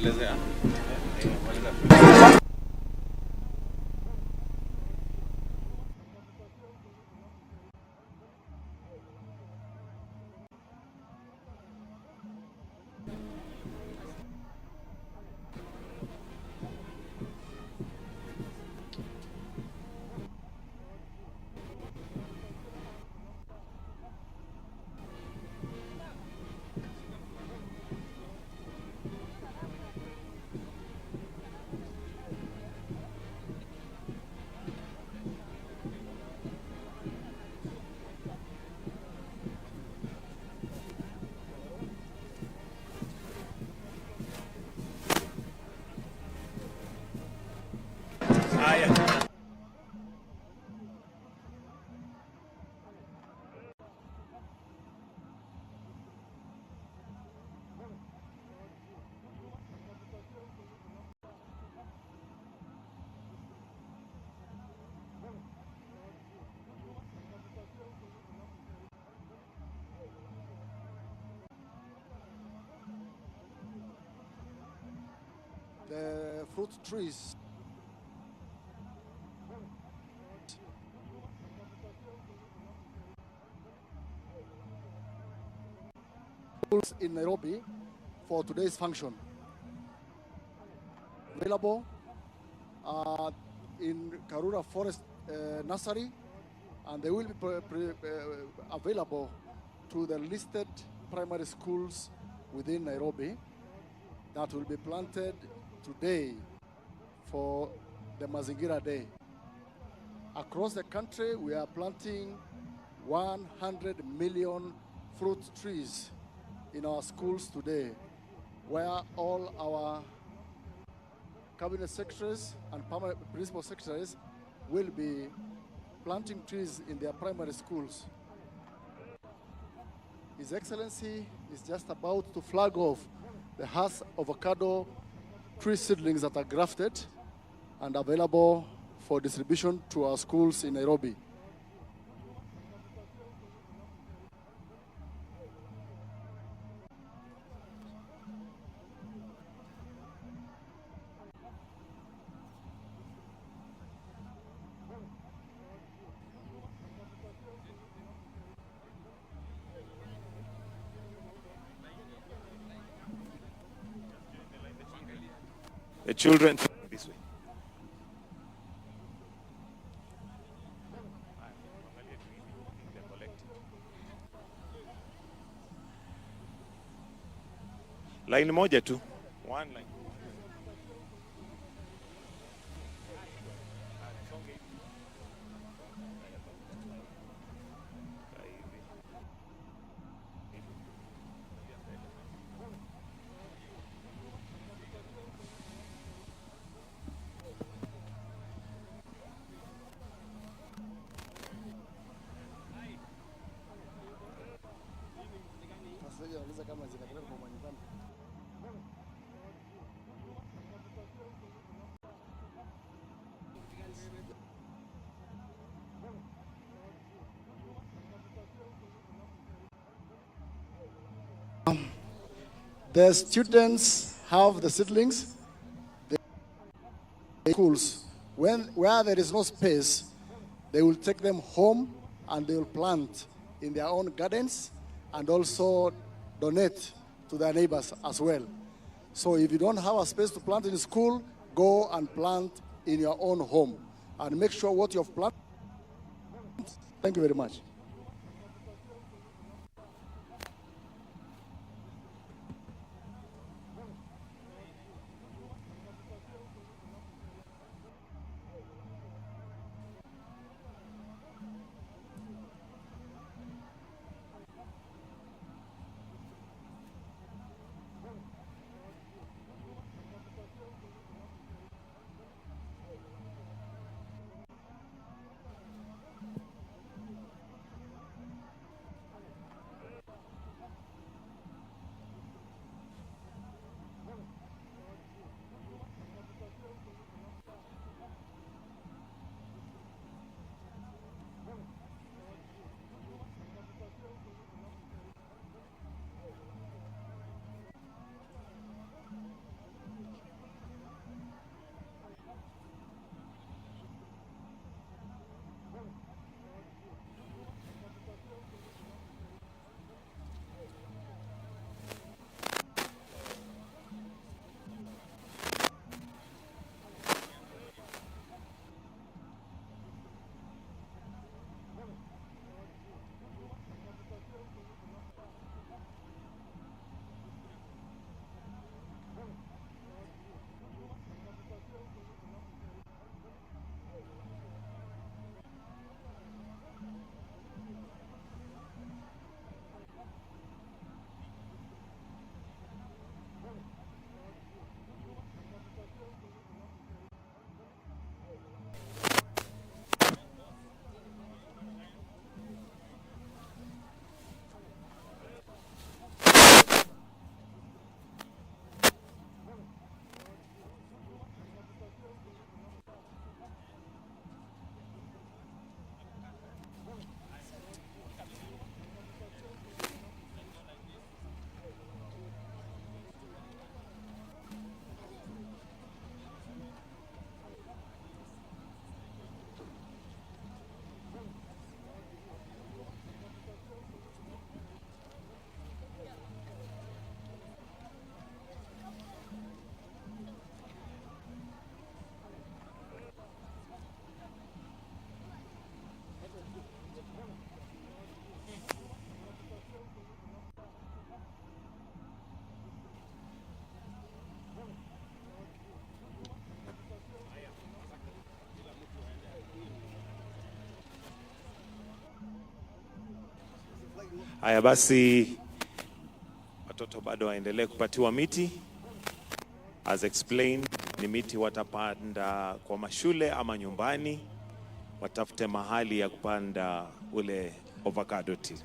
The fruit trees in Nairobi for today's function. Available in Karura Forest Nursery, and they will be available to the listed primary schools within Nairobi that will be planted today for the Mazingira Day. Across the country, we are planting 100 million fruit trees in our schools today, where all our cabinet secretaries and principal secretaries will be planting trees in their primary schools. His Excellency is just about to flag off the Hass avocado tree seedlings that are grafted and available for distribution to our schools in Nairobi. The children this way. Line moja tu. One line. The students have the seedlings. The schools, where there is no space, they will take them home and they will plant in their own gardens and also donate to their neighbors as well. So if you don't have a space to plant in school, go and plant in your own home and make sure what you have planted. Thank you very much. Haya basi, watoto bado waendelee kupatiwa miti. As explained, ni miti watapanda kwa mashule ama nyumbani, watafute mahali ya kupanda ule avocado tree.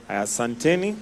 Asanteni.